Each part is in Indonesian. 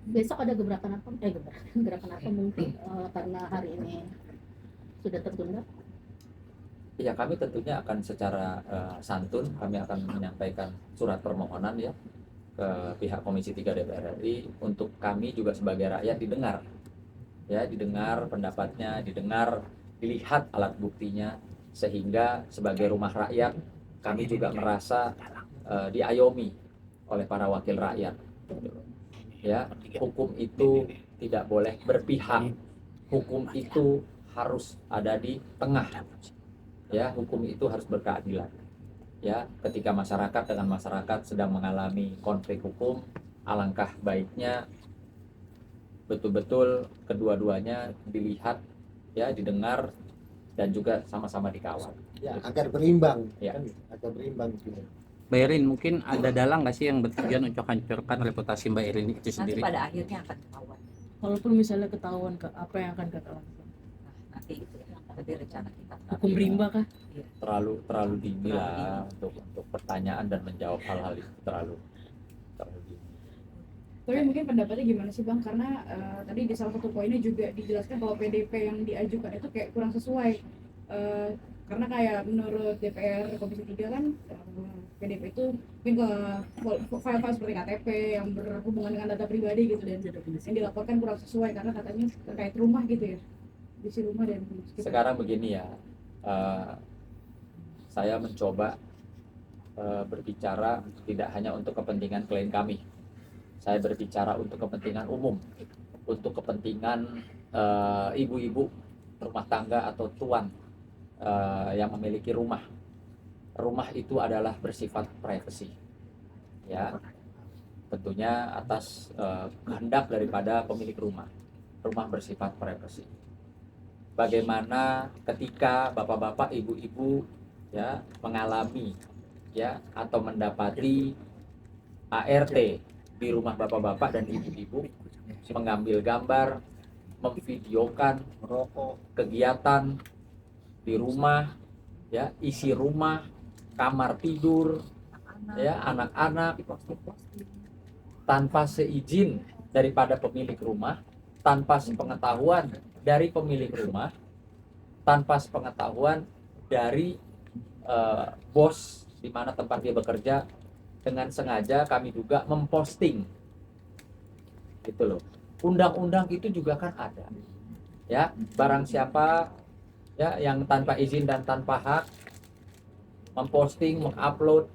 Besok ada gebrakan apa? Gerakan apa mungkin karena hari ini sudah tertunda? Ya, kami tentunya akan secara santun kami akan menyampaikan surat permohonan ya ke pihak Komisi 3 DPR RI untuk kami juga sebagai rakyat didengar. Ya, didengar pendapatnya, didengar, dilihat alat buktinya, sehingga sebagai rumah rakyat kami juga merasa diayomi oleh para wakil rakyat. Ya, hukum itu tidak boleh berpihak. Hukum itu harus ada di tengah. Ya, hukum itu harus berkeadilan. Ya, ketika masyarakat dengan masyarakat sedang mengalami konflik hukum, alangkah baiknya betul-betul kedua-duanya dilihat, ya, didengar, dan juga sama-sama dikawal. Ya, agar berimbang, Ya. kan? Agar berimbang gitu. Mbak Erin, mungkin ada dalang nggak sih yang bertujuan untuk hancurkan reputasi Mbak Erin itu Nanti sendiri? pada akhirnya akan ketahuan. Walaupun misalnya ketahuan, apa yang akan kakak lakukan? Nah, nanti itu nanti rencana kita. Hukum rimba kah? Terlalu dini lah untuk pertanyaan dan menjawab hal-hal itu terlalu dini. Tapi mungkin pendapatnya gimana sih Bang? Karena tadi di salah satu poinnya juga dijelaskan bahwa PDP yang diajukan itu kayak kurang sesuai. Karena kayak menurut DPR Komisi 3 kan PDP itu mungkin ke file-file seperti KTP yang berhubungan dengan data pribadi gitu, dan yang dilaporkan kurang sesuai karena katanya terkait rumah gitu ya, isi rumah dan sekitar. Sekarang begini ya, saya mencoba berbicara tidak hanya untuk kepentingan klien kami. Saya berbicara untuk kepentingan umum, untuk kepentingan ibu-ibu rumah tangga atau tuan yang memiliki rumah. Rumah itu adalah bersifat privasi, ya, tentunya atas kehendak daripada pemilik rumah. Rumah bersifat privasi. Bagaimana ketika bapak-bapak, ibu-ibu ya mengalami ya atau mendapati ART di rumah bapak-bapak dan ibu-ibu, mengambil gambar, memvideokan kegiatan di rumah, ya, isi rumah, kamar tidur, ya, anak-anak, tanpa seizin daripada pemilik rumah, tanpa sepengetahuan dari pemilik rumah, tanpa sepengetahuan dari bos di mana tempat dia bekerja, dengan sengaja kami juga memposting, gitu loh. Undang-undang itu juga kan ada, ya, barang siapa ya yang tanpa izin dan tanpa hak memposting, mengupload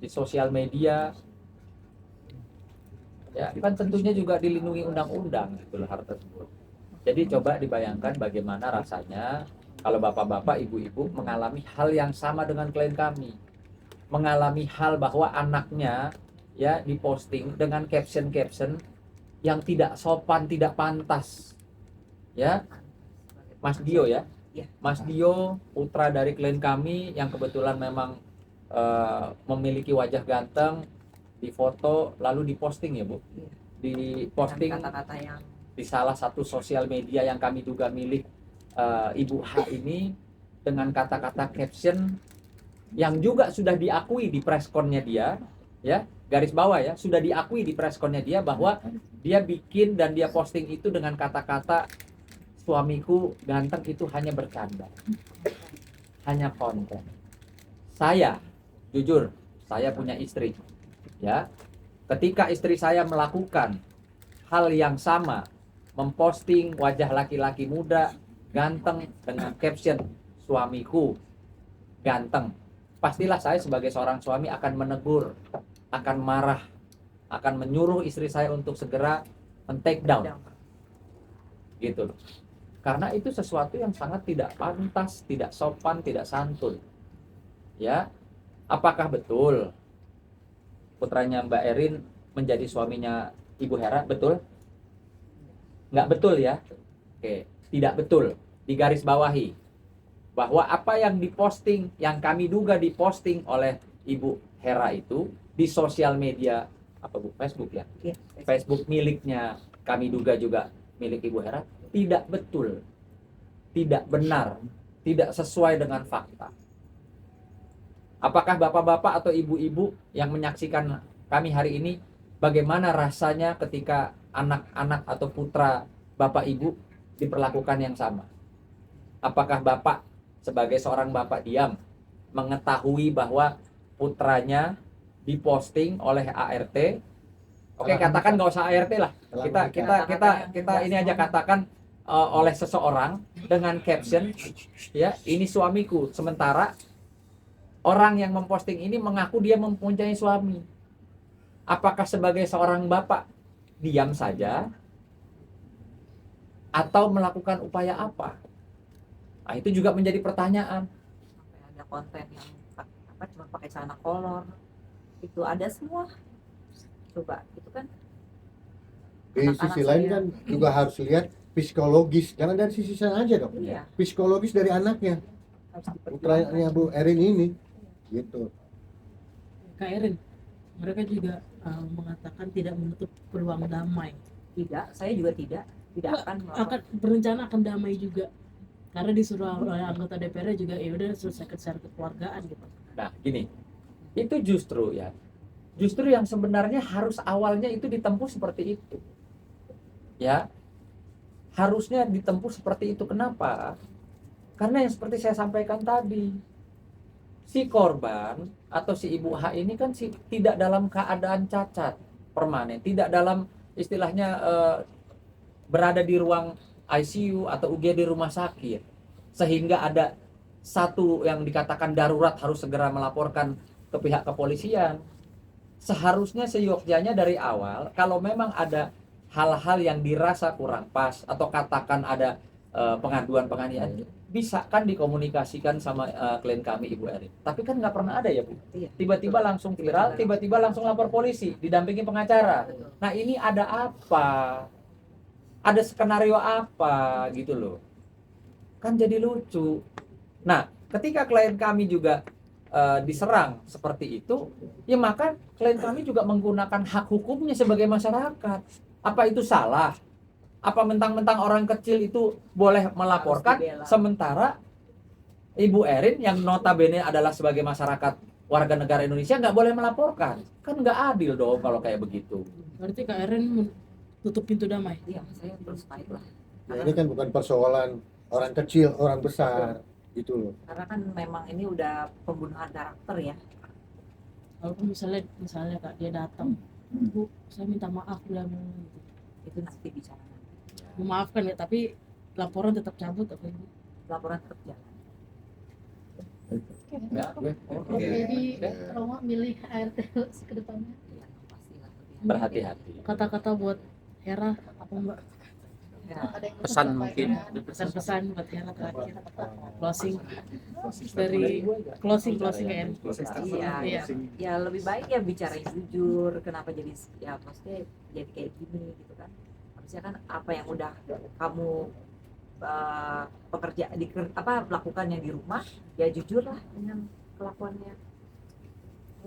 di sosial media, ya kan tentunya juga dilindungi undang-undang gitu loh hal tersebut. Jadi coba dibayangkan bagaimana rasanya kalau bapak-bapak, ibu-ibu mengalami hal yang sama dengan klien kami, mengalami hal bahwa anaknya ya diposting dengan caption yang tidak sopan, tidak pantas, ya. Mas Dio ya, Mas Dio, putra dari klien kami yang kebetulan memang memiliki wajah ganteng, difoto lalu diposting ya Bu, diposting kata-kata yang di salah satu sosial media yang kami duga milik Ibu H ini, dengan kata-kata caption yang juga sudah diakui di pressconnya dia, ya, garis bawah ya, sudah diakui di pressconnya dia bahwa dia bikin dan dia posting itu dengan kata-kata suamiku ganteng itu hanya bercanda, hanya konten. Saya jujur, saya punya istri, ya, ketika istri saya melakukan hal yang sama, memposting wajah laki-laki muda ganteng dengan caption suamiku ganteng, pastilah saya sebagai seorang suami akan menegur, akan marah, akan menyuruh istri saya untuk segera men-take down, gitu. Karena itu sesuatu yang sangat tidak pantas, tidak sopan, tidak santun. Ya, apakah betul putranya Mbak Erin menjadi suaminya Ibu Hera? Betul? Nggak betul ya? Oke, tidak betul. Digaris bawahi bahwa apa yang diposting, yang kami duga diposting oleh Ibu Hera itu di sosial media apa Bu? Facebook ya? Facebook miliknya kami duga juga milik Ibu Hera, tidak betul, tidak benar, tidak sesuai dengan fakta. Apakah bapak-bapak atau ibu-ibu yang menyaksikan kami hari ini, bagaimana rasanya ketika anak-anak atau putra Bapak Ibu diperlakukan yang sama? Apakah Bapak sebagai seorang Bapak diam mengetahui bahwa putranya diposting oleh ART? Oke, katakan nggak usah ART lah. Kita ini aja katakan oleh seseorang dengan caption, ya, ini suamiku. Sementara orang yang memposting ini mengaku dia mempunyai suami. Apakah sebagai seorang bapak diam saja atau melakukan upaya apa? Nah, itu juga menjadi pertanyaan. Sampai ada konten yang cuma pakai celana kolor, itu ada semua. Coba itu kan Di sisi lain kan juga harus lihat psikologis, jangan dari sisi sana aja dong. iya, Psikologis dari anaknya, harus putranya diperjuangkan. Bu Erin ini, gitu. Kak Erin, mereka juga mengatakan tidak menutup peluang damai. Tidak, saya juga tidak akan melakukan. Akan berencana akan damai juga. Karena disuruh oleh anggota DPR juga ya udah selesaikan secara kekeluargaan gitu. Nah, gini. Itu justru yang sebenarnya harus awalnya itu ditempuh seperti itu. Ya. Harusnya ditempuh seperti itu. Kenapa? Karena yang seperti saya sampaikan tadi, si korban atau si ibu H ini kan tidak dalam keadaan cacat permanen, tidak dalam istilahnya berada di ruang ICU atau UGD rumah sakit, sehingga ada satu yang dikatakan darurat harus segera melaporkan ke pihak kepolisian. Seharusnya seyogyanya dari awal, kalau memang ada hal-hal yang dirasa kurang pas atau katakan ada pengaduan penganiayaan, bisa kan dikomunikasikan sama klien kami Ibu Erin. Tapi kan nggak pernah ada ya Bu. Iya. Tiba-tiba langsung viral, tiba-tiba langsung lapor polisi, didampingi pengacara. Betul. Nah ini ada apa? Ada skenario apa gitu loh? Kan jadi lucu. Nah ketika klien kami juga diserang seperti itu, ya maka klien kami juga menggunakan hak hukumnya sebagai masyarakat. Apa itu salah? Apa mentang-mentang orang kecil itu boleh melaporkan, Harus dibela. sementara Ibu Erin yang notabene adalah sebagai masyarakat warga negara Indonesia nggak boleh melaporkan? Kan nggak adil dong kalau kayak begitu. Berarti Kak Erin tutup pintu damai. Iya, saya terus naik lah. Ya, ini kan bukan persoalan orang kecil, orang besar, gitu loh. Karena kan memang ini udah pembunuhan karakter ya. Walaupun misalnya Kak dia datang, Bu, saya minta maaf bilang gitu. Itu nanti bicara nanti. Memaafkan ya, tapi laporan tetap cabut apa ini? Laporan tetap jalan. Ya, Jadi Romo milih ART ke depannya. Iya, pastilah. berhati-hati. Kata-kata buat Hera apa Mbak? Ya, Ada yang Pesan mau mungkin. disampaikan? Pesan-pesan buat Hera terakhir. Closing dari closing ya. Iya, Iya. ya lebih baik ya bicara yang jujur. Kenapa jadi ya maksudnya jadi kayak gini gitu kan? Harusnya kan apa yang udah kamu lakukan yang di rumah ya jujur lah dengan kelakuannya.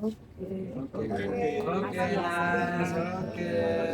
Oke. Makasih ya.